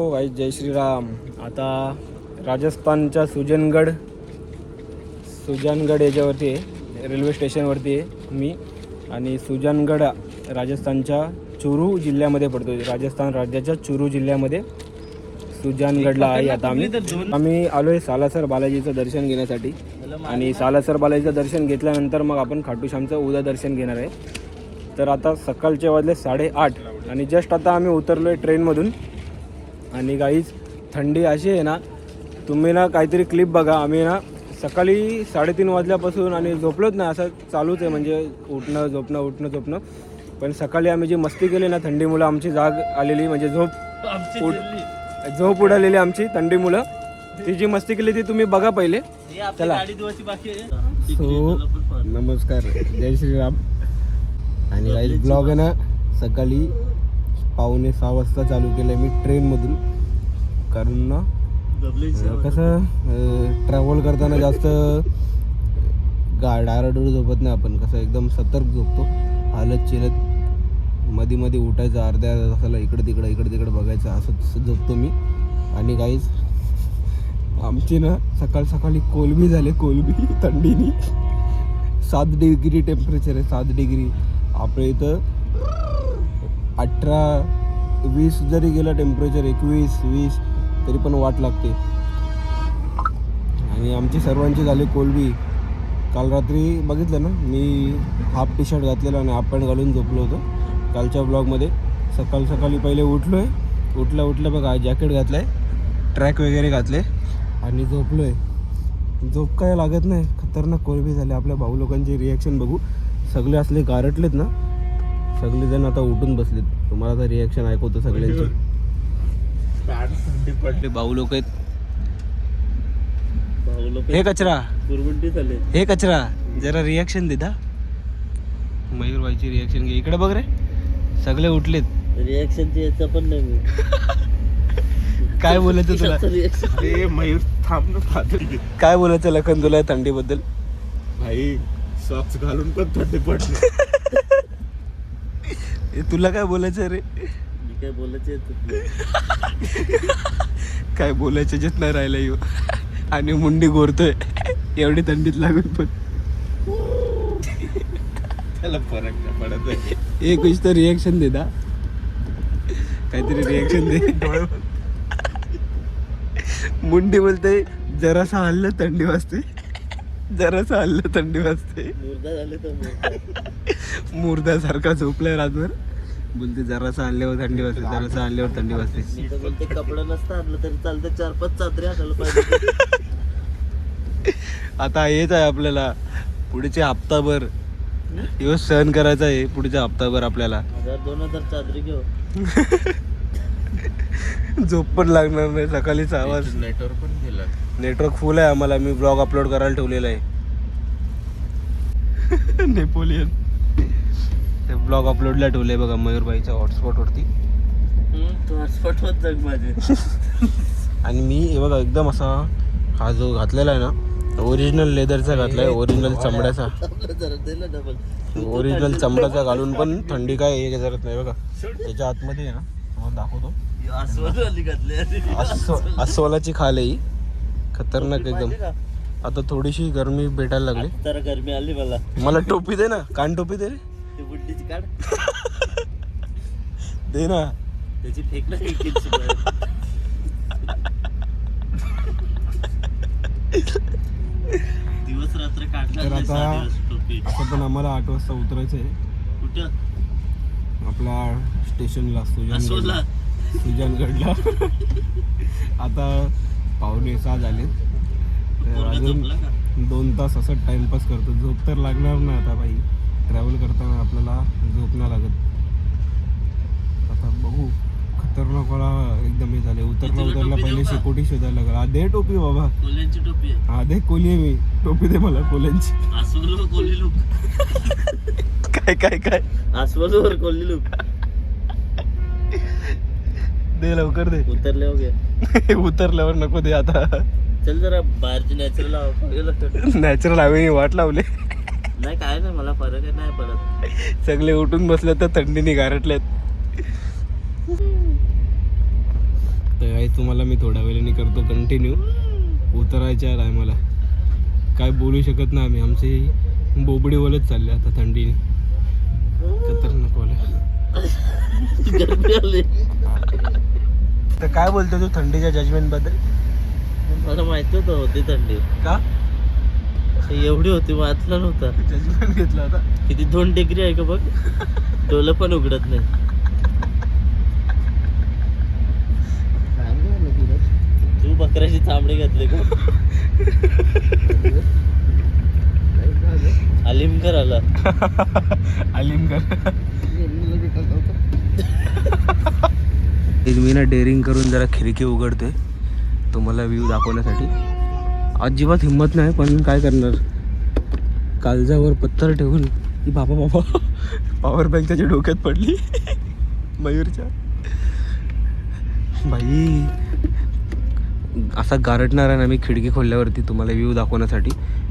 हो भाई, जय श्रीराम. आता राजस्थानच्या सुजानगड याच्यावरती आहे, रेल्वे स्टेशनवरती आहे मी. आणि सुजानगड राजस्थानच्या चुरू जिल्ह्यामध्ये पडतो. राजस्थान राज्याच्या चुरू जिल्ह्यामध्ये सुजानगडला आहे. आता आम्ही आलो आहे सालासर बालाजीचं दर्शन घेण्यासाठी. आणि सालासर बालाजीचं दर्शन घेतल्यानंतर मग आपण खाटू श्यामचं उद्या दर्शन घेणार आहे. तर आता सकाळचे वाजले 8:30 आणि जस्ट आता आम्ही उतरलो आहे ट्रेनमधून. आणि गाईज थंडी अशी आहे ना, तुम्ही ना काहीतरी क्लिप बघा. आम्ही ना सकाळी 3:30 वाजल्यापासून आणि झोपलोच नाही, असं चालूच आहे. म्हणजे उठणं झोपणं. पण सकाळी आम्ही जी मस्ती केली ना थंडीमुळं आमची जाग आलेली, म्हणजे झोप उडालेली आमची थंडीमुळं. ती जी मस्ती केली ती तुम्ही बघा पहिले. चला. सो नमस्कार, जय श्रीराम. आणि गाईज ब्लॉग आहे ना सकाळी 5:45 वाजता चालू केलं आहे मी ट्रेनमधून. कारण ना कसं ट्रॅव्हल करताना जास्त डायरेक्ट झोपत नाही आपण. कसं एकदम सतर्क झोपतो, हालत चिलत मध्ये उठायचं, अर्ध्या तासाला इकडं तिकडं बघायचं, असं झोपतो मी. आणि गाईज आमची ना सकाळी कोलबी झाली, थंडीनी. 7 डिग्री टेम्परेचर आहे, 7 डिग्री. आपल्या इथं 18-20 जरी गेलं टेम्परेचर, 21-20 तरी पण वाट लागते. आणि आमची सर्वांची झाली कोलबी. काल रात्री बघितलं ना मी हाफ टी शर्ट घातलेलं आणि हाफ पॅन्ट घालून झोपलो होतो कालच्या ब्लॉगमध्ये. सकाळी पहिले उठलो आहे, उठलं बघा जॅकेट घातलं आहे, ट्रॅक वगैरे घातले आणि झोपलो आहे. झोप काय लागत नाही, खतरनाक कोलबी झाली. आपल्या भाऊ लोकांचे रिॲक्शन बघू. सगळे असले गारटलेत ना, सगळेजण आता उठून बसलेत. तुम्हाला आता रिॲक्शन ऐकवतो सगळ्यांची. भाऊ लोक आहेत. हे कचरा जरा रिॲक्शन देता. मयूर भाईची रिॲक्शन घे. इकडे बघ रे, सगळे उठलेत. रिॲक्शन द्यायचं पण नाही मी. काय बोलायचं तुला? अरे मयूर थांब ना. काय बोलायचं लखन तुला थंडीबद्दल? भाई सॉक्स घालून पण थंडी पडली. तुला काय बोलायचं रे? मी काय बोलायचं काय बोलायचं जेच नाही राहिलं येऊ. आणि मुंडी गोरतोय एवढी थंडीत लागून पण. त्याला फरक नाही पडत. एक कुछ तर रिॲक्शन दे दा, काहीतरी रिॲक्शन दे. मुंडी बोलते जरासा हल्लं थंडी वाजते, जरासा हल्लं थंडी वाजते. मुर्दा झाले तर मुर्द्यासारखा झोपलाय रातभर. बोलते जरासा आणल्यावर थंडी वाजते, जरासा आणल्यावर थंडी वाजते. मी तर बोलते कपडा नसतं आणलं तरी चालतं, 4-5 चादरी आणायला पाहिजे. आता हेच आहे आपल्याला पुढचे हप्ताभर दिवस सहन करायचा आहे. पुढच्या हप्ताभर आपल्याला 1000-2000 चादरी घेऊ. झोप पण लागणार नाही. सकाळीचा आवाज. नेटवर्क पण गेला. नेटवर्क फुल आहे आम्हाला. मी ब्लॉग अपलोड करायला ठेवलेला आहे. नेपोलियन ते ब्लॉग अपलोडला ठेवलंय बघा मयूरबाईच्या हॉटस्पॉटवरती. तू हॉटस्पॉट होत जग माझे. आणि मी हे बघा एकदम असा हा जो घातलेला आहे ना, ओरिजिनल लेदरचा घातलाय, ओरिजिनल चमड्याचा. ओरिजिनल चमड्याचा घालून पण थंडी काय हे करत नाही बघा. त्याच्या आतमध्ये आहे ना, तुम्हाला दाखवतो. अस्वलाची खाल आहे ही, खतरनाक एकदम. आता थोडीशी गरमी भेटायला लागली. तर गरमी आली मला टोपी दे ना, कान टोपी दे रे. ती बुड्डीची काढ. दे ना. त्याची फेक ना. दिवस रात्र काढला. तर आता असं पण आम्हाला 8 वाजता उतरायचं आहे. कुठं? आपल्या स्टेशनला, अस्वलला. सुजानगडला. आता 5:45 झाले. तर अजून 2 तास असं टाइमपास करतो. झोप तर लागणार नाही आता भाई. ट्रॅव्हल करताना आपल्याला झोप नाही लागत. आता बघू. खतरनाक वाला एकदम हे झाले. उतरला पहिले शेकोटी शोधायला लागला. दे टोपी बाबा. कोल्यांची टोपी आहे. हा दे, कोली आहे मी. टोपी दे मला कोल्यांची. अस्वल कोल्ही लोक. काय अस्वलवर कोल्ही लोक. दे लवकर दे. उतरल्यावर नको दे आता. चल जरा बाहेरची नॅचरल नॅचरल हवे वाट लावले. नाही काय नाही, मला फरक नाही पडत. सगळे उठून बसले तर थंडीने गारटल्यात. तर काही तुम्हाला मी थोड्या वेळाने करतो कंटिन्यू. उतरायच्या टायमाला काय बोलू शकत नाही आम्ही, आमची बोबडी वलत चालले आता थंडीने. खतरनाक वाला. गरमी आली. तर काय बोलतो तू थंडीच्या जजमेंट बद्दल? मला माहित होती थंडी का एवढी होती, वाचला नव्हता. जजमेंट घेतला होता? किती 2 डिग्री आहे का बघ, डोलं पण उघडत नाही. तू बकऱ्याची चामडे घातले का? अलिमकर आला. अलिमकर. मी ना डेअरिंग करून जरा खिडकी उघडते तुम्हाला व्ह्यू दाखवण्यासाठी. अजिबात हिंमत नाही, पण काय करणार, काळजावर पत्थर ठेवून की बाबा पॉवर बँक त्याच्या डोक्यात पडली मयूरच्या. बाई असा गारटणार आहे ना मी खिडकी खोलल्यावरती तुम्हाला व्ह्यू दाखवण्यासाठी.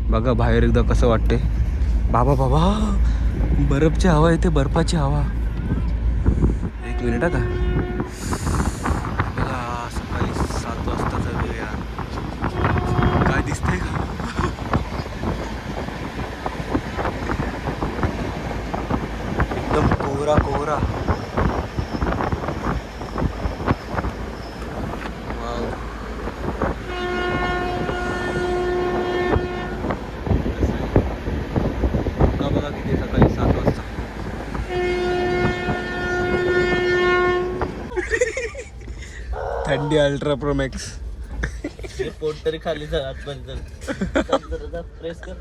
बघा बाहेर एकदा कसं वाटते. बाबा बर्फची हवा येते, बर्फाची हवा. एक मिनिट का बघा, सकाळी 7 वाजताचा वेळ यार. काय दिसतंय का? एकदम कोहरा कोहरा. वाव. बघा किती सकाळी 7 वाजता. थंडी अल्ट्रा प्रो मॅक्स. पोट तरी खाली जा, आतपर्यंत प्रेस कर.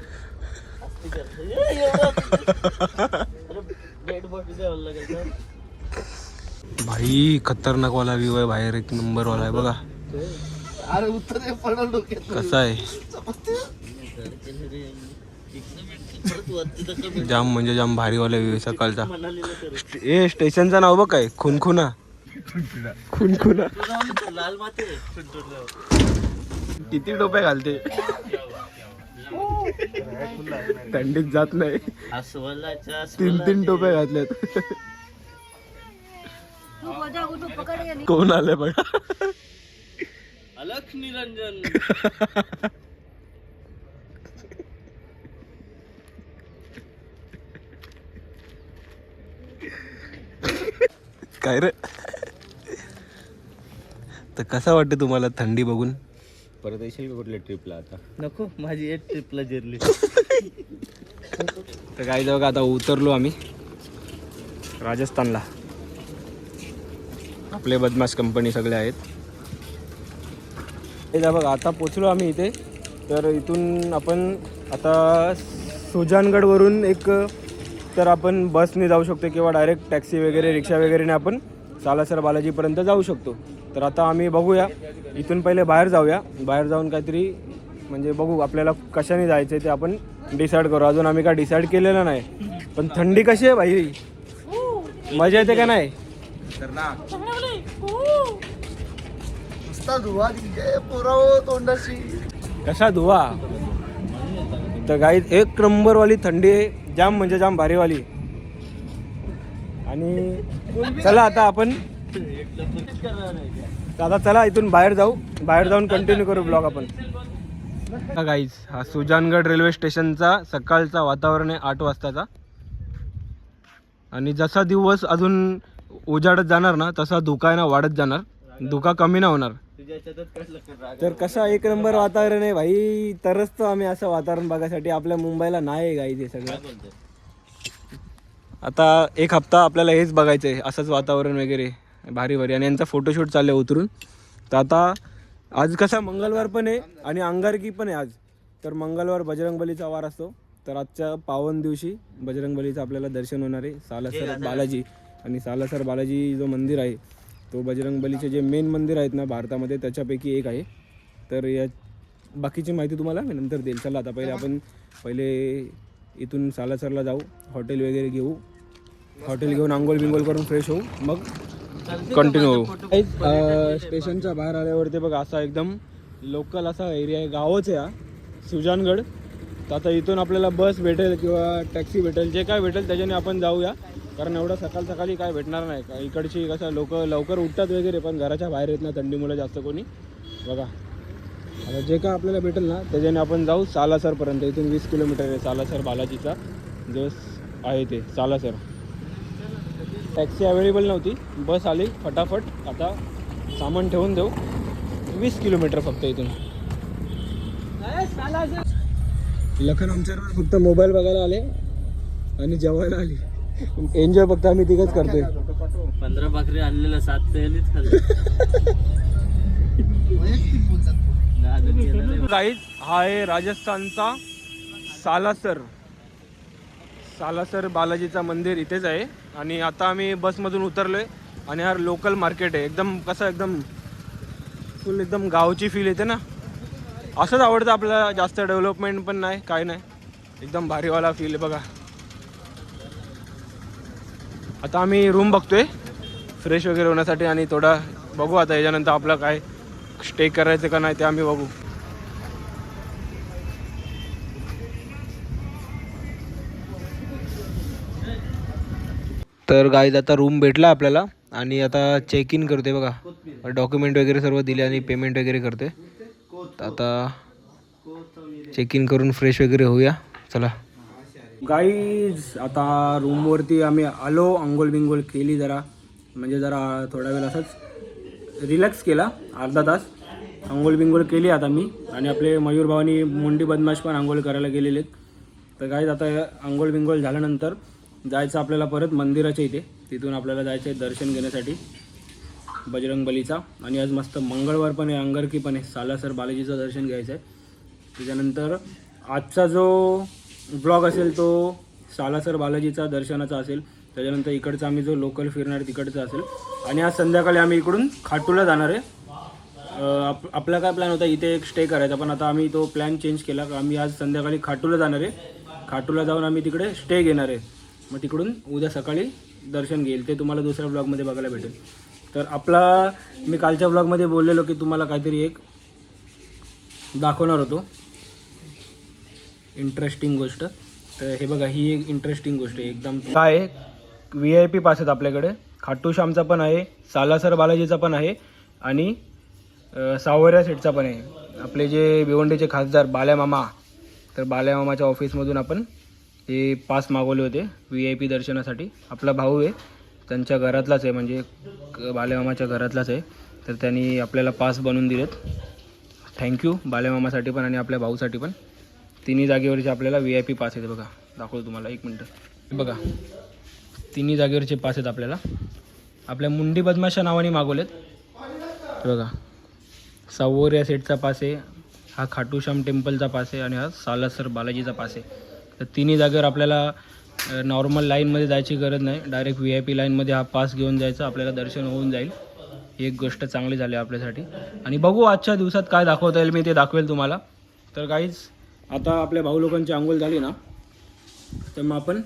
डेड बॉडी द्यावं लागेल ना. भाई खतरनाक वाला व्ह्यू आहे बाहेर, एक नंबर वाला आहे बघा. अरे उत्तर पडल डोक्यात. कसा आहे जाम म्हणजे जाम भारीवाला व्ह्यू सकाळचा. ए स्टेशनचं नाव बघ काय, खुनखुना. खुनखुना. लाल माती किती टोप्या घालते, थंडीत जात नाही. 3 टोप्या घातल्यात. कोण आलंय बघा. अलख निरंजन. काय रे. तर कसा वाटते तुम्हाला थंडी बघून? परत येशील का कुठल्या ट्रिपला आता? नको, माझी एक ट्रिपला जिरली. तर काय बघा आता उतरलो आम्ही राजस्थानला. आपले बदमाश कंपनी सगळे आहेत. हे बघा आता पोचलो आम्ही इथे. तर इथून आपण आता सुजानगडवरून एक तर आपण बसने जाऊ शकतो किंवा डायरेक्ट टॅक्सी वगैरे रिक्षा वगैरेने आपण सालासर बालाजीपर्यंत जाऊ शकतो. तर आता आम्ही बघूया, इथून पहिले बाहेर जाऊया. बाहेर जाऊन काहीतरी म्हणजे बघू आपल्याला कशाने जायचं आहे ते आपण डिसाईड करू. अजून आम्ही काय डिसाईड केलेलं नाही. पण थंडी कशी आहे भाई, मजा येते का नाही? कसा धुवा. तर गाईज एक नंबरवाली थंडी आहे, जाम म्हणजे जाम भारीवाली. आणि चला आता आपण चला इथून बाहेर जाऊ. बाहेर जाऊन कंटिन्यू करू ब्लॉग आपण. गाईज हा सुजानगड रेल्वे स्टेशनचा सकाळचा वातावरण आहे 8 वाजताचा. आणि जसा दिवस अजून उजाडत जाणार ना तसा धुका आहे ना वाढत जाणार, धुका कमी नाही होणार. तर कसा एक नंबर वातावरण आहे भाई. तरच तर आम्ही असं वातावरण बघायसाठी आपल्या मुंबईला नाही आहे गाईज हे सगळं. आता एक हप्ता आपल्याला हेच बघायचं आहे, असंच वातावरण वगैरे भारी भारी. आणि यांचा फोटोशूट चाललं आहे उतरून. तर आता आज कसा मंगळवार पण आहे आणि अंगारकी पण आहे आज. तर मंगळवार बजरंगबलीचा वार असतो. तर आजच्या पावन दिवशी बजरंगबलीचं आपल्याला दर्शन होणार आहे सालासर बालाजी. आणि सालासर बालाजी जो मंदिर आहे तो बजरंगबलीचे जे मेन मंदिर आहेत ना भारतामध्ये त्याच्यापैकी एक आहे. तर या बाकीची माहिती तुम्हाला मी नंतर देईल. चला आता आपण पहिले इथून सालासरला जाऊ, हॉटेल वगैरे घेऊ. हॉटेल घेऊन आंघोळ बिंगोळ करून फ्रेश होऊ, मग कंटिन्यू होऊ. स्टेशनच्या बाहेर आल्यावरती बघा असा एकदम लोकल असा एरिया आहे, गावच आहे हा सुजानगड. तर आता इथून आपल्याला बस भेटेल किंवा टॅक्सी भेटेल, जे काय भेटेल त्याच्याने आपण जाऊया. कारण एवढं सकाळी काय भेटणार नाही का. इकडची कसं लोक लवकर उठतात वगैरे, पण घराच्या बाहेर येत ना थंडीमुळे जास्त कोणी. बघा आता जे काय आपल्याला भेटेल ना त्याच्याने आपण जाऊ सालासरपर्यंत. इथून 20 किलोमीटर आहे सालासर बालाजीचा जो आहे ते सालासर. टॅक्सी अवेलेबल नव्हती, बस आली फटाफट. आता सामान ठेवून देऊ. 20 किलोमीटर फक्त इथून. लखन आमच्यावर फक्त मोबाईल बघायला आले आणि जेवायला आली. एन्जॉय फक्त आम्ही तिघच करतोय. 15 भाकरी आणलेल्या 7 त्यांनीच खाल्लं. गाईज हा आहे राजस्थानचा सालासर बालाजीचा मंदिर इथेच आहे. आणि आता आम्ही बसमधून उतरलोय आणि हा लोकल मार्केट आहे. एकदम कसं एकदम फुल एकदम गावची फील येते ना. असंच आवडतं आपल्याला. जास्त डेव्हलपमेंट पण नाही काय नाही, एकदम भारीवाला फील आहे बघा. आता आम्ही रूम बघतोय फ्रेश वगैरे होण्यासाठी आणि थोडा बघू आता याच्यानंतर आपलं काय स्टे करायचं का नाही ते आम्ही बघू. तर गाईज आता रूम भेटला आपल्याला आणि आता चेक इन करते बघा. डॉक्युमेंट वगैरे सर्व दिले आणि पेमेंट वगैरे करते. आता चेक इन करून फ्रेश वगैरे होऊया. चला गाईज आता रूमवरती आम्ही आलो. अंघोळ बिंघोळ केली जरा, म्हणजे जरा थोडा वेळ असंच रिलॅक्स केला, अर्धा तास अंघोळ बिंघोळ केली आता मी. आणि आपले मयूर भावानी मुंडी बदमाश पण अंघोळ करायला गेलेले आहेत. तर गाईज आता अंघोळ बिंघोळ झाल्यानंतर जायचं आपल्याला परत मंदिराच्या इथे. तिथून आपल्याला जायचं आहे दर्शन घेण्यासाठी बजरंगबलीचा. आणि आज मस्त मंगळवार पण आहे, अंगारकी पण आहे. सालासर बालाजीचं दर्शन घ्यायचं आहे. त्याच्यानंतर आजचा जो ब्लॉग असेल तो सालासर बालाजीचा दर्शनाचा असेल. त्याच्यानंतर इकडचा आम्ही जो लोकल फिरणार तिकडचा असेल. आणि आज संध्याकाळी आम्ही इकडून खाटूला जाणार आहे. आपला काय प्लॅन होता इथे एक स्टे करायचा, पण आता आम्ही तो प्लॅन चेंज केला. आम्ही आज संध्याकाळी खाटूला जाणार आहे. खाटूला जाऊन आम्ही तिकडे स्टे घेणार आहे. मग तिकडून उद्या सकाळी दर्शन घेईल. ते तुम्हाला दुसऱ्या ब्लॉगमध्ये बघायला भेटेल. तर आपला मी कालच्या ब्लॉगमध्ये बोललेलो की तुम्हाला काहीतरी एक दाखवणार होतो इंटरेस्टिंग गोष्ट. तर हे बघा ही एक इंटरेस्टिंग गोष्ट आहे एकदम. काय VIP पास आहेत आपल्याकडे. खाटू श्यामचा पण आहे, सालासर बालाजीचा पण आहे आणि सावऱ्या सेटचा पण आहे. आपले जे भिवंडीचे खासदार बाल्यामामा, तर बाल्यामामाच्या ऑफिसमधून आपण हे पास मागवले होते VIP दर्शनासाठी. आपला भाऊ आहे त्यांच्या घरातलाच आहे, म्हणजे बाल्यामामाच्या घरातलाच आहे. तर त्यांनी आपल्याला पास बनवून दिलेत. थँक्यू बाल्यामामासाठी पण आणि आपल्या भाऊसाठी पण. तिन्ही जागेवरचे आपल्याला VIP पास आहेत बघा. दाखवतो तुम्हाला, एक मिनटं. बघा तिन्ही जागेवरचे पास आहेत आपल्याला. आपल्या मुंडी बदमाशा नावाने मागवलेत बघा. सावोऱ्या सेटचा पास आहे, हा खाटूश्याम टेम्पलचा पास आहे आणि हा सालासर बालाजीचा पास आहे. तर तिन्ही जागेवर आपल्याला नॉर्मल लाईनमध्ये जायची गरज नाही. डायरेक्ट VIP लाईनमध्ये हा पास घेऊन जायचं, आपल्याला दर्शन होऊन जाईल. ही एक गोष्ट चांगली झाली आपल्यासाठी. आणि बघू आजच्या दिवसात काय दाखवता येईल, मी ते दाखवेल तुम्हाला. तर गाईज आता आपल्या भाऊ लोकांची आंघोळ झाली ना, तर मग आपण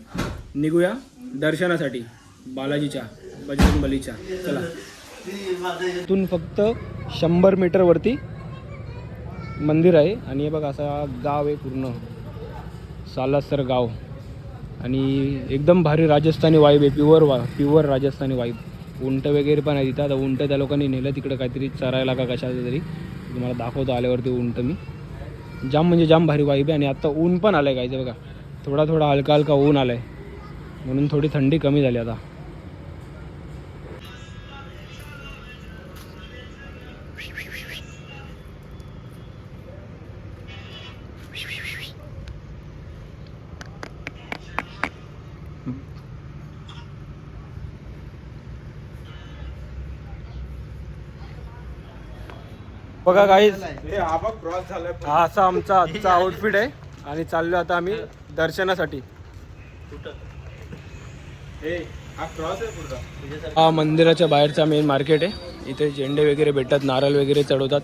निघूया दर्शनासाठी बालाजीच्या बजरंगबलीच्या. चला इथून फक्त 100 मीटरवरती मंदिर आहे. आणि हे बघा असा गाव आहे पूर्ण सालासर गाव. आणि एकदम भारी राजस्थानी वाईब आहे, प्युअर राजस्थानी वाईब. उंट वगैरे पण आहे तिथं. आता उंट त्या लोकांनी नेलं तिकडं काहीतरी चरायला का कशाचं तरी. तुम्हाला दाखवतो आल्यावरती उंट मी. जाम म्हणजे जाम भारी वाईब आहे. आणि आता ऊन पण आलं आहे काय बघा, थोडा थोडा हलका हलका ऊन आलं आहे, म्हणून थोडी थंडी कमी झाली आता. बघा गाईज हा असा आमचा आजचा आउटफिट आहे. आणि चाललो आता आम्ही दर्शनासाठी. हा मंदिराच्या बाहेरचा मेन मार्केट आहे. इथे झेंडे वगैरे भेटतात, नारळ वगैरे चढवतात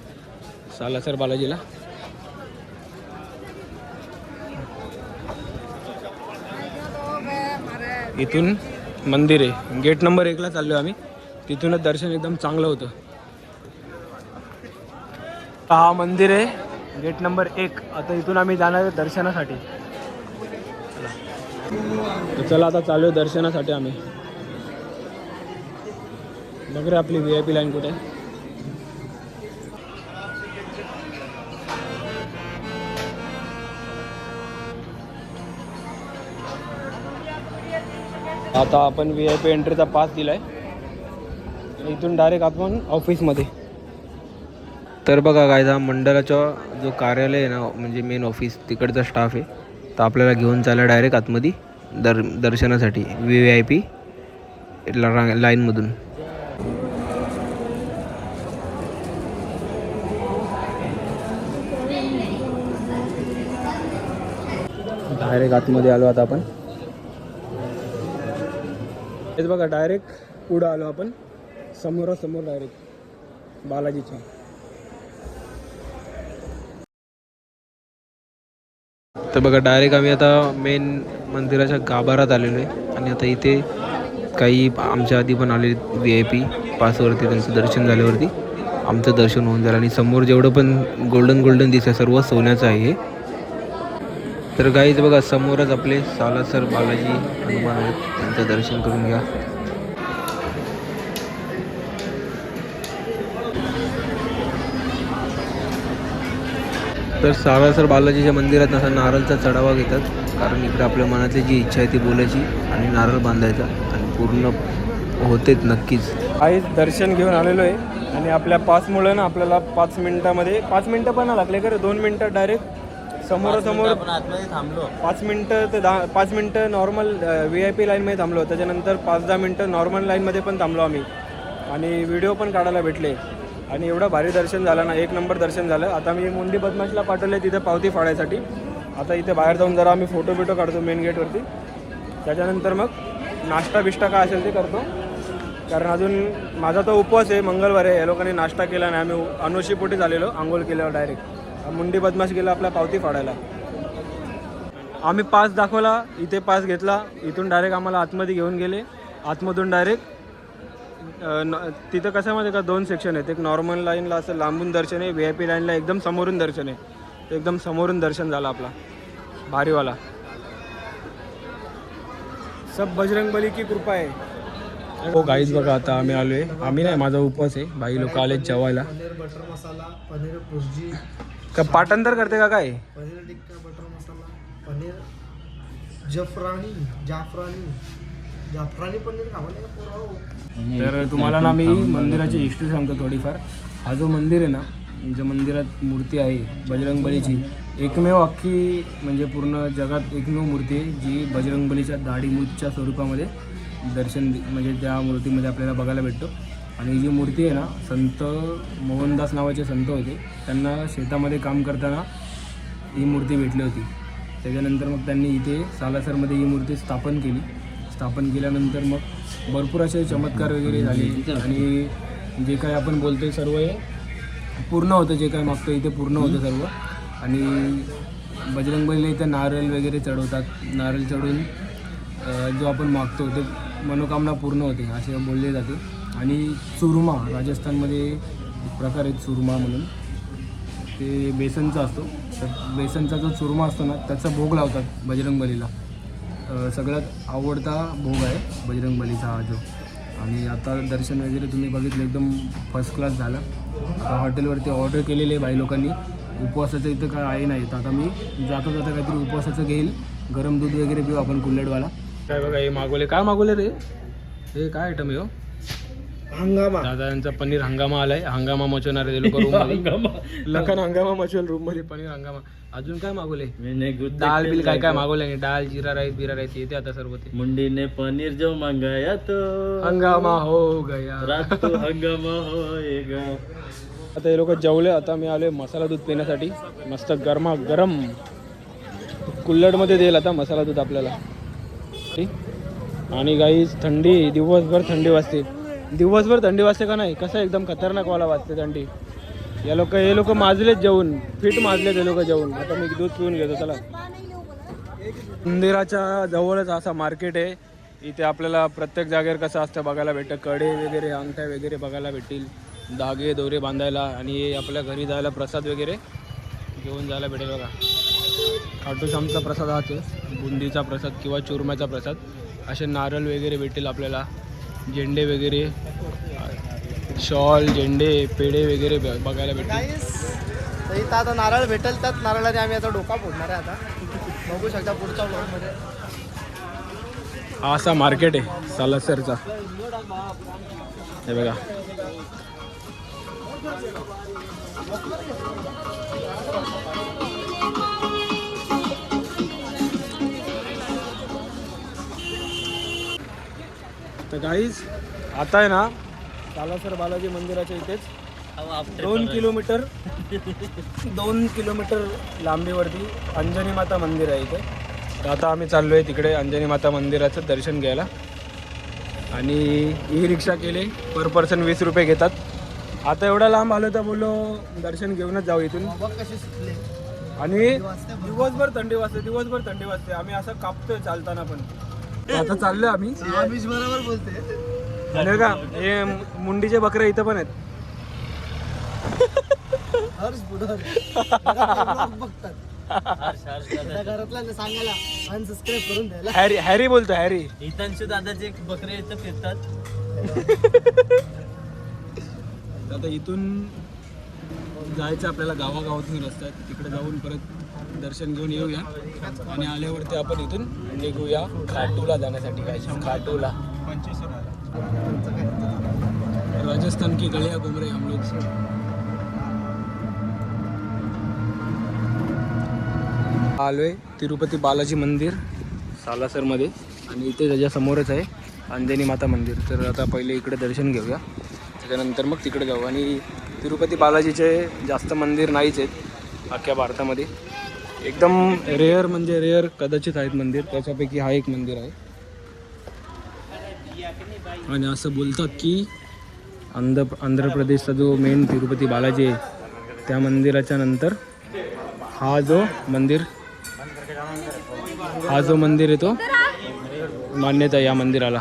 सालासर बालाजीला. इथून मंदिर आहे, गेट नंबर 1ला चाललो आम्ही. तिथूनच दर्शन एकदम चांगलं होतं. हा मंदिर आहे गेट नंबर 1. आता इथून आम्ही जाणार आहे दर्शनासाठी. चला आता चालू आहे दर्शनासाठी आम्ही. बघ रे आपली VIP लाईन कुठे आहे. आता आपण VIP एंट्रीचा पास दिलाय. इथून डायरेक्ट आपण ऑफिसमध्ये. तर बघा कायदा मंडळाचा जो कार्यालय आहे ना, म्हणजे मेन ऑफिस तिकडचा स्टाफ आहे. तर आपल्याला घेऊन चालला डायरेक्ट आतमध्ये दर्शनासाठी VIP लाईनमधून. डायरेक्ट आतमध्ये आलो आता आपण. हेच बघा डायरेक्ट पुढं आलो आपण, समोरासमोर डायरेक्ट बालाजीच्या. तर बघा डायरेक्ट आम्ही आता मेन मंदिराच्या गाभारात आलेलो आहे. आणि आता इथे काही आमच्या आधी पण आले VIP पासवरती, त्यांचं दर्शन झाल्यावरती आमचं दर्शन होऊन जाईल. आणि समोर जेवढं पण गोल्डन दिसतं सर्व सोन्याचं आहे. तर गाईज बघा समोरच आपले सालासर बालाजी हनुमान आहेत, त्यांचं दर्शन करून घ्या. तर सालासर बालाजीच्या मंदिरात असा नारळचा चढावा घेतात, कारण इकडे आपल्या मनातली जी इच्छा आहे ती बोलायची आणि नारळ बांधायचा आणि पूर्ण होतेच नक्कीच. आईच दर्शन घेऊन आलेलो आहे आणि आपल्या पासमुळे ना आपल्याला 5 मिनिटामध्ये 5 मिनटं पण लागले का रे, 2 मिनटं डायरेक्ट समोरासमोर. आपण आतमध्ये थांबलो. 5 मिनटं ते 5 मिनटं नॉर्मल VIP लाईनमध्ये थांबलो. त्याच्यानंतर 5-10 मिनटं नॉर्मल लाईनमध्ये पण थांबलो आम्ही आणि व्हिडिओ पण काढायला भेटले. आणि एवढं भारी दर्शन झालं ना, 1 नंबर दर्शन झालं. आता मी मुंडी बदमाशला पाठवले तिथे पावती फाडायसाठी. आता इथे बाहेर जाऊन जरा आम्ही फोटो काढतो मेन गेटवरती. त्याच्यानंतर मग नाश्ता बिष्टा काय असेल ते करतो, कारण अजून माझा तो उपवास आहे, मंगळवार आहे. या लोकांनी नाश्ता केला नाही, आम्ही अनुशीपोटी झालेलो आंघोळ केल्यावर डायरेक्ट मुंडी बदमाश गेला आपला पावती फाडायला. आम्ही पास दाखवला, इथे पास घेतला, इथून डायरेक्ट आम्हाला आतमध्ये घेऊन गेले. आतमधून डायरेक्ट तिथं कसं माहिती का, 2 सेक्शन आहेत. एक नॉर्मल लाईनला असं लांबून दर्शन आहे, VIP लाईनला एकदम समोरून दर्शन आहे. एकदम समोरून दर्शन झालं आपला भारीवाला. सब बजरंगबली की कृपा आहे. हो गाईज बघा आता आम्ही आलोय. आम्ही नाही, माझा उपवास आहे. बाई लोक आले जेवायला. पनीर बटर मसाला, पनीर भुर्जी, का पाठांतर करते का काय? पनीर टिक्का बटर मसाला, पनीर जाफरानी पनीर खावं नाही का पोरं? तर तुम्हाला ना मी मंदिराची हिस्ट्री सांगतो थोडीफार. हा जो मंदिर आहे ना, जो मंदिरात मूर्ती आहे बजरंगबलीची, एकमेव अख्खी म्हणजे पूर्ण जगात एकमेव मूर्ती आहे जी बजरंगबलीच्या दाढीमूतच्या स्वरूपामध्ये दर्शन म्हणजे त्या मूर्तीमध्ये आपल्याला बघायला भेटतो. आणि ही जी मूर्ती आहे ना, संत मोहनदास नावाचे संत होते, त्यांना शेतामध्ये काम करताना ही मूर्ती भेटली होती. त्याच्यानंतर मग त्यांनी इथे सालासरमध्ये ही मूर्ती स्थापन केली. स्थापन केल्यानंतर मग भरपूर असे चमत्कार वगैरे झाले आणि जे काय आपण बोलतो आहे सर्व हे पूर्ण होतं. जे काय मागतो इथे पूर्ण होतं सर्व. आणि बजरंगबलीला इथे नारळ वगैरे चढवतात. नारळ चढून जो आपण मागतो ते मनोकामना पूर्ण होते असे बोलले जाते. आणि चुरमा, राजस्थानमध्ये एक प्रकार आहे चुरमा म्हणून, ते बेसनचा असतो. तर बेसनचा जो चुरमा असतो ना, त्याचा भोग लावतात बजरंगबलीला. सगळ्यात आवडता भोग आहे बजरंगबलीचा हा जो. आणि आता दर्शन वगैरे तुम्ही बघितलं एकदम फर्स्ट क्लास झालं. आता हॉटेलवरती ऑर्डर केलेले आहे बाई लोकांनी. उपवासाचं इथं काय आहे नाही. तर आता मी जाता काहीतरी उपवासाचं घेईल, गरम दूध वगैरे पिऊ आपण कुल्हडवाला. काय बघा हे मागवले. काय मागवले रे? हे काय आयटम आहे हो? हंगामा. दादांचा पनीर हंगामा आलाय. हंगामा मचवणार आहे लोक रूम मध्ये. लखन हंगामा मचवेल रूम मध्ये. पनीर हंगामा. अजून काय मागवले? दाल बिल काय काय मागवले? डाळ, जिरा राईस, बिरा राईस येते आता सर्व ते. मुंडी ने पनीर जो मंगाया तो हंगामा हो गया, रात को हंगामा होएगा. आता हे लोक जेवले. आता मी आलोय मसाला दूध पिण्यासाठी. मस्त गरमा गरम कुल्हडमध्ये देईल आता मसाला दूध आपल्याला. आणि गाईज थंडी, दिवसभर थंडी वाजते. दिवसभर थंडी वाजते का नाही, कसं एकदम खतरनाक वाला वाजते थंडी. हे लोक माजलेत जेवून, फिट माजलेत हे लोक जेवून. आता मी दूध पिऊन घेतो. चला. मंदिराच्या जवळच असा मार्केट आहे. इथे आपल्याला प्रत्येक जागेवर कसं असतं बघायला भेटतं. कडे वगैरे, अंगठ्या वगैरे बघायला भेटतील, धागे दोरे बांधायला. आणि आपल्या घरी जायला प्रसाद वगैरे घेऊन जायला भेटेल बघा. खाटूश्यामचा प्रसाद हाच आहे, बुंदीचा प्रसाद किंवा चुरम्याचा प्रसाद. असे नारळ वगैरे भेटेल आपल्याला, झेंडे वगैरे. शॉल झेंडे पेढे वगैरे बघायला भेटतील. गाईस इथं आता नारळ भेटेल, त्याच नारळाने आम्ही आता डोका फोडणार आहे. आता बघू शकता पुढच्या ब्लॉगमध्ये. हा असा मार्केट आहे सालासरचा. हे बघा तर गाईज आता आहे ना सालासर बालाजी मंदिराच्या इथेच 2 किलोमीटर लांबीवरती अंजनी माता मंदिर आहे इथे. तर आता आम्ही चाललो आहे तिकडे अंजनी माता मंदिराचं दर्शन घ्यायला. आणि ई रिक्षा केले, पर पर्सन 20 रुपये घेतात. आता एवढा लांब आलो तर बोललो दर्शन घेऊनच जाऊ इथून. बघ कशी सुटले. आणि दिवसभर थंडी वाजते. आम्ही असं कापतोय चालताना पण. आता चाललोय आम्ही. आम्हीच बरोबर बोलते. आणि का हे मुंडीचे बकरे इथं पण आहेत. हर्ष बुडर बघतात. घरातला सांगायला अनसबस्क्राईब करून द्यायला. हॅरी बोलतो हॅरी. हितांशू दादाचे बकरे इथं फिरतात. आता इथून जायचं आपल्याला गावागावातून रस्ता आहे. तिकडे जाऊन परत दर्शन घेऊन येऊया आणि आल्यावरती आपण इथून निघूया खाटूला जाण्यासाठी. काय खाटूला राजस्थान की गलिया घूम रहे हम लोग. आलोय तिरुपती बालाजी मंदिर सालासरमध्ये आणि इथे त्याच्या समोरच आहे अंजनी माता मंदिर. तर आता पहिले इकडे दर्शन घेऊया, त्याच्यानंतर मग तिकडे जाऊ. आणि तिरुपती बालाजीचे जास्त मंदिर नाहीच आहेत अख्ख्या भारतामध्ये. एकदम रेअर म्हणजे रेअर कदाचित आहेत मंदिर, त्याच्यापैकी हा एक मंदिर आहे. आणि असं बोलतात की आंध्र प्रदेशचा जो मेन तिरुपती बालाजी आहे त्या मंदिराच्या नंतर हा जो मंदिर आहे तो मान्यता आहे या मंदिराला.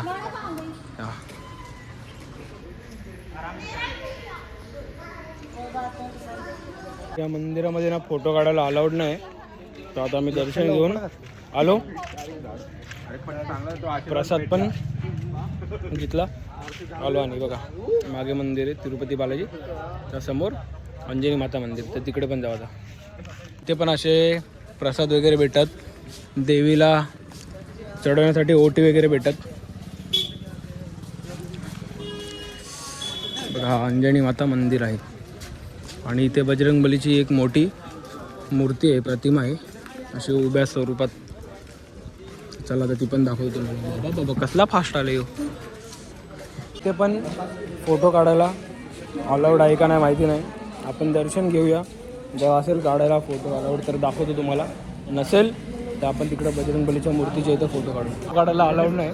या मंदिरामध्ये ना फोटो काढायला अलाउड नाही. तर आता आम्ही दर्शन घेऊन आलो. प्रसाद पण घेतला आलो. आणि बघा मागे मंदिर आहे तिरुपती बालाजी, त्यासमोर अंजनी माता मंदिर. तर तिकडे पण जाऊ. आता ते पण असे प्रसाद वगैरे भेटतात, देवीला चढवण्यासाठी ओटी वगैरे भेटतात. बघा हा अंजनी माता मंदिर आहे. आणि इथे बजरंगबलीची एक मोठी मूर्ती आहे, प्रतिमा आहे अशी उभ्या स्वरूपात. चला तर ती पण दाखवतो तुम्हाला. बाबा कसला फास्ट आलं यो. ते पण फोटो काढायला अलाउड आहे का नाही माहिती नाही. आपण दर्शन घेऊया, जेव्हा असेल काढायला फोटो अलाउड तर दाखवतो तुम्हाला. नसेल तर आपण तिकडं बजरंगबलीच्या मूर्तीच्या इथं फोटो काढायला अलाउड नाही.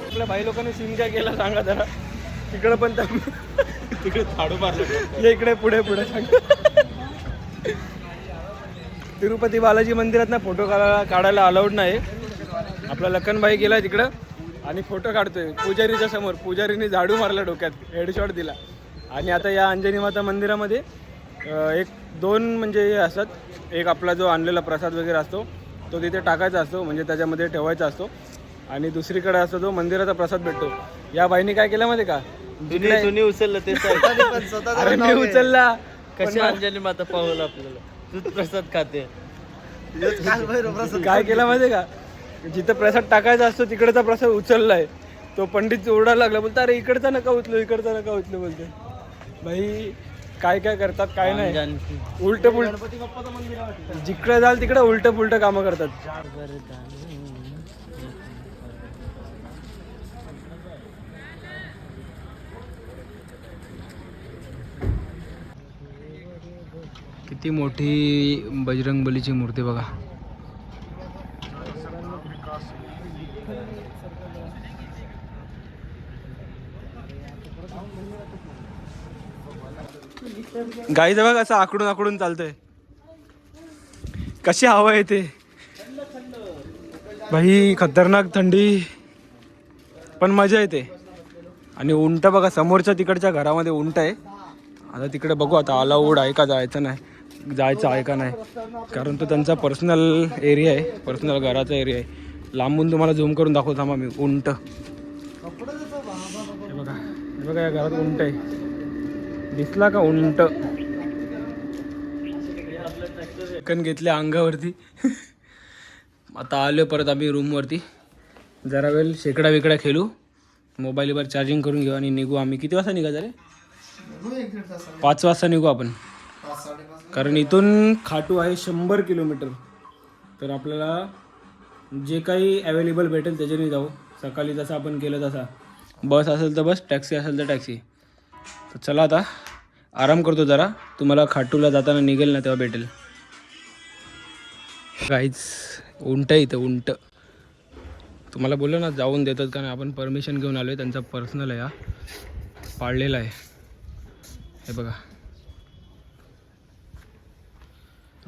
आपल्या भाई लोकांनी सीन काय केला सांगा जरा. तिकडं पण तिकडे थाडू मारलं. इकडे पुढे सांग. तिरुपती बालाजी मंदिरात ना फोटो काढायला अलाउड नाही. आपला लखनभाई गेला तिकडं आणि फोटो काढतोय पुजारीच्या समोर. पुजारीने झाडू मारला डोक्यात, हेडशॉट दिला. आणि आता या अंजनी माता मंदिरामध्ये 1-2 म्हणजे हे असतात. एक आपला जो आणलेला प्रसाद वगैरे असतो तो तिथे टाकायचा असतो, म्हणजे त्याच्यामध्ये ठेवायचा असतो. आणि दुसरीकडे असतो जो मंदिराचा प्रसाद भेटतो. या बाईने काय केलं माहिती का, जुनी उचललं ते अरे मी उचलला. कशी अंजनी माता पावलं आपल्याला. तूच प्रसाद खाते. काय केलं माहिती का, जिथं प्रसाद टाकायचा असतो तिकडचा प्रसाद उचललाय. तो पंडित ओरडायला लागला, बोलता अरे इकडचा नका उचलू बोलते. भाई काय करतात काय नाही. उलट जिकडे जाल तिकडे उलट पुलट कामं करतात. किती मोठी बजरंगबलीची मूर्ती बघा. गाईच बघ असं आकडून चालतंय. कशी हवा येते भाई, खतरनाक थंडी पण मजा येते. आणि उंट बघा समोरच्या तिकडच्या घरामध्ये उंट आहे. आता तिकडे बघू आता अलाउड आहे का जायचं नाही. जायचं आहे का नाही, कारण तो त्यांचा पर्सनल एरिया आहे, पर्सनल घराचा एरिया आहे. लांबून तुम्हाला झूम करून दाखवतो थांबा मी. उंट हे बघा, हे बघा, या घरात उंट आहे. दिसला का उंट? चिकन घेतले अंगावरती. आता आलो परत आम्ही रूमवरती. जरा वेळ शेकडा वेकडा खेळू, मोबाईलवर चार्जिंग करून घेऊ आणि निघू आम्ही. किती वाजता निघायचं रे? 5 वाजता निघू आपण, कारण इथून खाटू आहे 100 किलोमीटर. तर आपल्याला जे काही अवेलेबल भेटेल त्याच्याने जाऊ. सकाळी जसं आपण केलं तसा, बस असेल तर बस, टॅक्सी असेल तर टॅक्सी. तर चला आता आराम करतो जरा. तुम्हाला खाटूला जाताना निघेल ना तेव्हा भेटेल. काहीच उंट आहे इथं, उंट. तुम्हाला बोललो ना जाऊन देतात का नाही. आपण परमिशन घेऊन आलो आहे, त्यांचा पर्सनल आहे, हा पाळलेला आहे. हे बघा,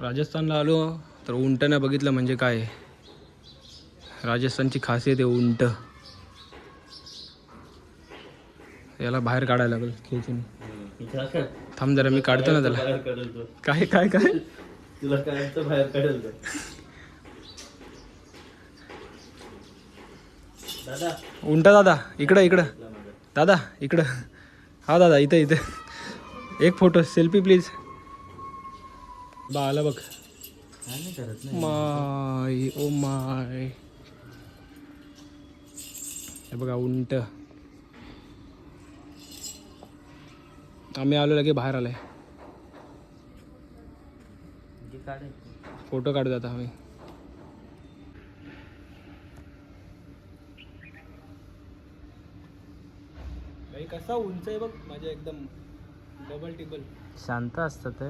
राजस्थानला आलो तर उंट नाही बघितलं म्हणजे काय आहे. राजस्थानची खासियत आहे उंट. याला बाहेर काढायला लागेल खेचून. थांब जरा, मी काढतो ना त्याला. काय काय काय तुला काय बाहेर काढेल दादा? उंट दादा इकडं, इकडं दादा, इकडं. हा दादा, इथं इथं. एक फोटो, सेल्फी प्लीज. बा आला बघ. My oh my. हे बघा उंट. आम्ही आलो लगे बाहेर आलाय. फोटो काढू आता आम्ही. कसा उंच आहे बघ माझ्या, एकदम डबल टिबल. शांत असतं ते.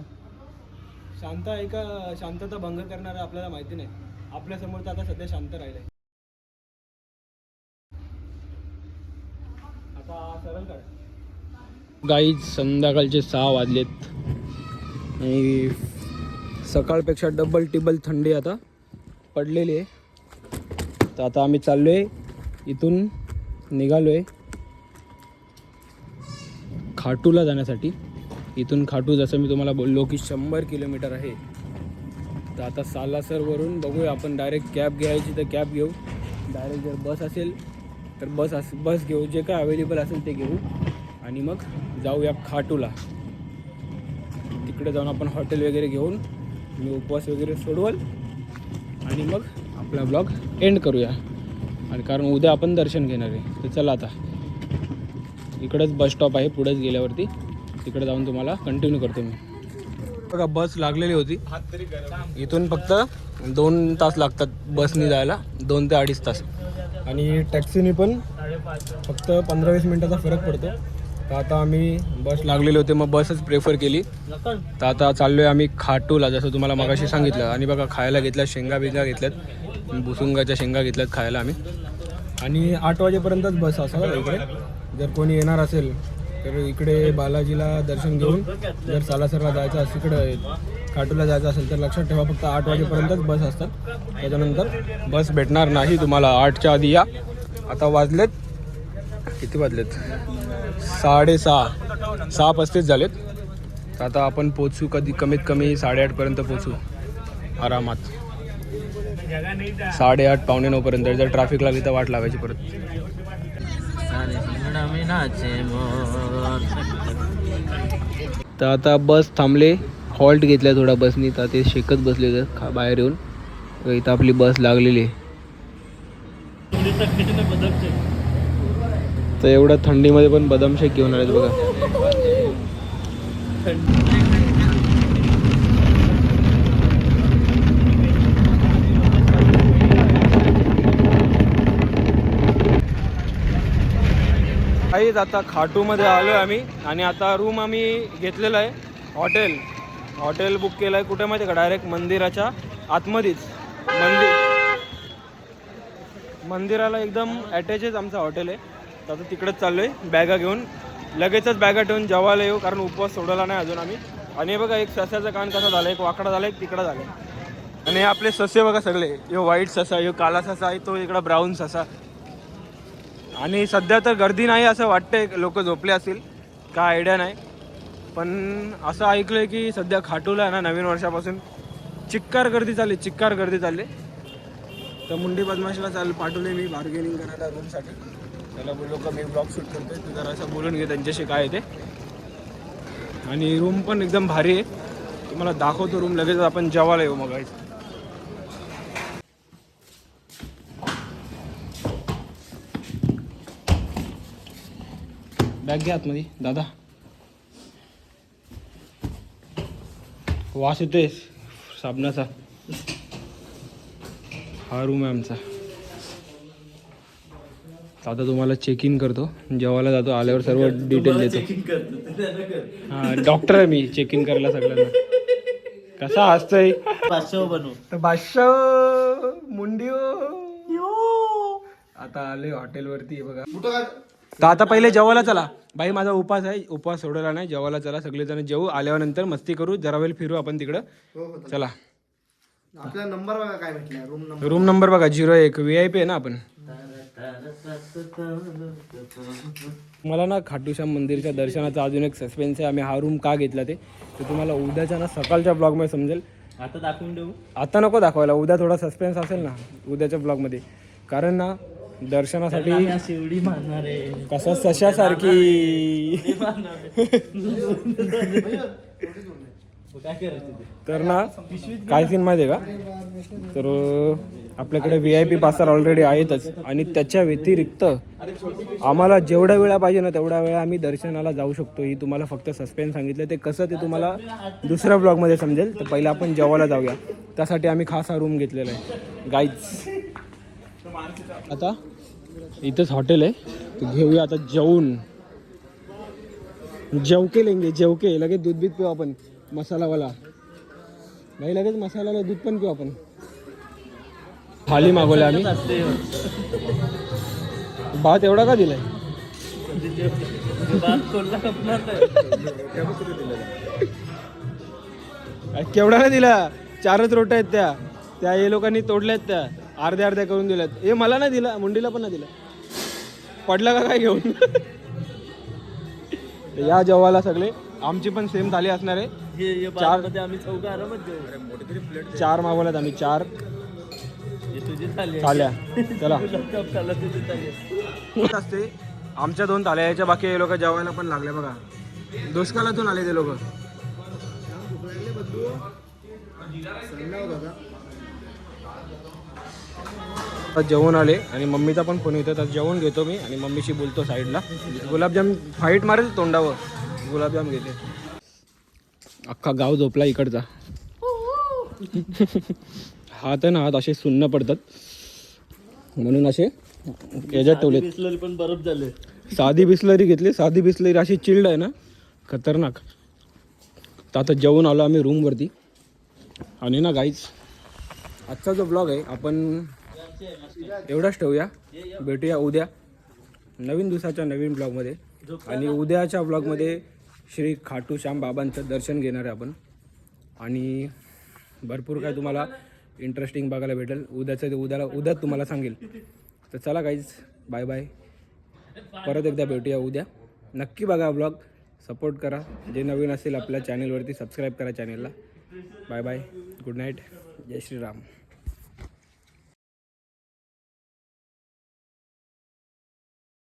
शांत आहे का शांतता भंग करणारा आपल्याला माहिती नाही. आपल्या समोर तर आता सध्या शांत राहिलंय. आता सरळ काढ. गाईज संध्याकाळचे 6 वाजलेत आणि सकाळपेक्षा डबल टिबल थंडी आता पडलेली आहे. तर आता आम्ही चाललो आहे, इथून निघालो आहे खाटूला जाण्यासाठी. इथून खाटू जसं मी तुम्हाला बोललो की 100 किलोमीटर आहे. तर आता सालासरवरून बघूया आपण डायरेक्ट कॅब घ्यायची तर कॅब घेऊ, डायरेक्ट जर बस असेल तर बस घेऊ, जे काय अवेलेबल असेल ते घेऊ आणि मग जाऊया खाटूला. तिकडे जाऊन आपण हॉटेल वगैरे घेऊन मी उपवास वगैरे सोडवल आणि मग आपला ब्लॉग एंड करूया. आणि कारण उद्या आपण दर्शन घेणार आहे. तर चला आता, इकडंच बस स्टॉप आहे पुढेच गेल्यावरती, तिकडे जाऊन तुम्हाला कंटिन्यू करतो मी. बघा बस लागलेली होती. इथून फक्त 2 तास लागतात बसनी जायला, 2 ते 2.5 तास. आणि टॅक्सीने पण फक्त 15-20 मिनटाचा फरक पडतो. तर आता आम्ही बस लागलेले होते मग बसच प्रेफर केली. तर आता चाललो आहे आम्ही खाटूला, जसं तुम्हाला मगाशी सांगितलं. आणि बघा खायला घेतल्या, शेंगा बिंगा घेतल्यात, भुसुंगाच्या शेंगा घेतल्यात खायला आम्ही. आणि 8 वाजेपर्यंतच बस असेल इकडे. जर कोणी येणार असेल तर इकडे बालाजीला दर्शन घेऊन जर सालासरला जायचं असेल, इकडं खाटूला जायचं असेल तर लक्षात ठेवा फक्त 8 वाजेपर्यंतच बस असतात. त्याच्यानंतर बस भेटणार नाही तुम्हाला. 8च्या आधी या. आता वाजलेत किती वाजलेत? 6:30, 6:35 झालेत. तर आता आपण पोचू कधी कमीत कमी 8:30पर्यंत पोचू आरामात. 8:30 पावणे 9पर्यंत. जर ट्रॅफिक लागली तर वाट लावायची परत. तर आता बस थांबले, हॉल्ट घेतल्या थोडा बसनी. तर ते शेकत बसले तर बाहेर येऊन. इथं आपली बस लागलेली आहे. तर एवढ्या थंडीमध्ये पण बदाम शेक घेऊन आलेत बघा. काहीच आता खाटूमध्ये आलो आहे आम्ही. आणि आता रूम आम्ही घेतलेला आहे, हॉटेल बुक केलं आहे. कुठे माहिती आहे का? डायरेक्ट मंदिराच्या आतमध्येच. मंदिराला एकदम अटॅचच आमचं हॉटेल आहे. तर आता तिकडेच चाललो आहे बॅगा घेऊन. लगेचच बॅगा ठेवून जेवायला येऊ, कारण उपवास सोडवला नाही अजून आम्ही. आणि हे बघा एक सस्याचा कान कसा झाला, एक वाकडा झाला, एक तिकडा झाला. आणि हे आपले ससे बघा सगळे. ह्यो व्हाईट ससा, ह्यो काला ससा आहे, तो इकडं ब्राऊन ससा. आणि सध्या तर गर्दी नाही असं वाटतंय, लोक झोपले असतील का आयडिया नाही. पण असं ऐकलंय की सध्या खाटूला आहे ना नवीन वर्षापासून चिक्कार गर्दी चालली. तर मुंडी बदमाशला पाठवले मी बार्गेनिंग करायला रूमसाठी. त्याला बोललो का मी ब्लॉग शूट करतोय, तू जरा असं बोलून घे त्यांच्याशी काय ते. आणि रूम पण एकदम भारी आहे, तुम्हाला दाखवतो रूम. लगेच आपण जेवायला येऊ मग. बॅग घ्या आतमध्ये दादा. वास येतोय साबणाचा. हा रूम आहे आमचा. आता तुम्हाला चेक इन करतो, जेवायला जातो, आल्यावर सर्व डिटेल देतो. हा डॉक्टर आहे मी, चेक इन करायला सगळ्यांना. कसा हसतोय बनवू तर बादशाह मुंडी. आता आले हॉटेलवरती बघा. तर आता पहिले जेवायला चला. बाई माझा उपास आहे, उपास सोडवला नाही. जेवायला चला, सगळेजण जेवू. आल्यानंतर मस्ती करू, जरा वेळ फिरू आपण तिकडं. चला. आपला नंबर बघा काय भेटला. रूम नंबर बघा 01. VIP आहे ना आपण. मला ना खाटूश्याम मंदिरच्या दर्शनाचा अजून एक सस्पेन्स आहे. आम्ही हा रूम का घेतला ते तुम्हाला उद्याच्या ना सकाळच्या ब्लॉगमध्ये समजेल. आता दाखवून देऊ. आता नको दाखवायला, उद्या थोडा सस्पेन्स असेल ना उद्याच्या ब्लॉगमध्ये. कारण ना दर्शनासाठी शिवडी मारणार आहे कसं सशासारखी. काय करायचं तर ना काय सीन माहिती आहे का, तर आपल्याकडे VIP पास तर ऑलरेडी आहेतच. आणि त्याच्या व्यतिरिक्त आम्हाला जेवढ्या वेळा पाहिजे ना तेवढ्या वेळा आम्ही दर्शनाला जाऊ शकतो. ही तुम्हाला फक्त सस्पेन्स सांगितलं. ते कसं ते तुम्हाला दुसऱ्या ब्लॉगमध्ये समजेल. तर पहिला आपण जेवायला जाऊया, त्यासाठी आम्ही खास हा रूम घेतलेला आहे गाईज. आता इथंच हॉटेल आहे, तर घेऊया आता जेवून. जेवके लेंगे जेवके. लगेच दूध बीत पिऊ आपण मसालावाला. नाही लगेच मसालावाला दूध पण पिऊ आपण. थाली मागवले आम्ही. भात एवढा का दिलाय? केवढा नाही दिला. 4च रोट्या आहेत त्या हे लोकांनी तोडल्यात, त्या अर्ध्या करून दिल्यात. हे मला नाही दिला, मुंडीला पण नाही दिला. पडला का काय घेऊन. या जेवायला सगळे. आमची पण सेम थाली असणार आहे. 4 आम्ही चौघ आरामात जेवू. 4 मागवल्यात आम्ही. 4 तुझी थाली थाल्या. चला तुझी असते. आमच्या 2 थाल्या याच्या, बाकी हे लोक जेवायला पण लागले बघा. दुष्काळातून आले ते लोक. जेवण आले आणि मम्मीचा पण फोन येतो. तर जेवण घेतो मी आणि मम्मीशी बोलतो साईडला. गुलाबजाम फाईट मारेल तोंडावर. गुलाबजाम घेते. अख्खा गाव झोपला इकडचा. हात ना हात असे सुन्न पडतात म्हणून असे याच्यात ठेवले. बिस्लरी पण बरफ झाले. साधी बिस्लरी घेतली. साधी बिस्लरी अशी चिल्ड आहे ना, खतरनाक. तर आता जेवून आलो आम्ही रूमवरती. आणि ना गाईज आजचा जो ब्लॉग आहे आपण एवढाच ठेवूया. भेटूया उद्या नवीन दिवसाच्या नवीन ब्लॉगमध्ये. आणि उद्याच्या ब्लॉगमध्ये श्री खाटू श्याम बाबांचं दर्शन घेणार आहे आपण. आणि भरपूर काय तुम्हाला इंटरेस्टिंग बघायला भेटेल. उद्याचं ते उद्याच तुम्हाला सांगेल. तर चला गाईज, बाय बाय. परत एकदा भेटूया उद्या. नक्की बघा ब्लॉग, सपोर्ट करा. जे नवीन असेल आपल्या चॅनलवरती सबस्क्राईब करा चॅनलला. बाय बाय, गुड नाईट, जय श्रीराम.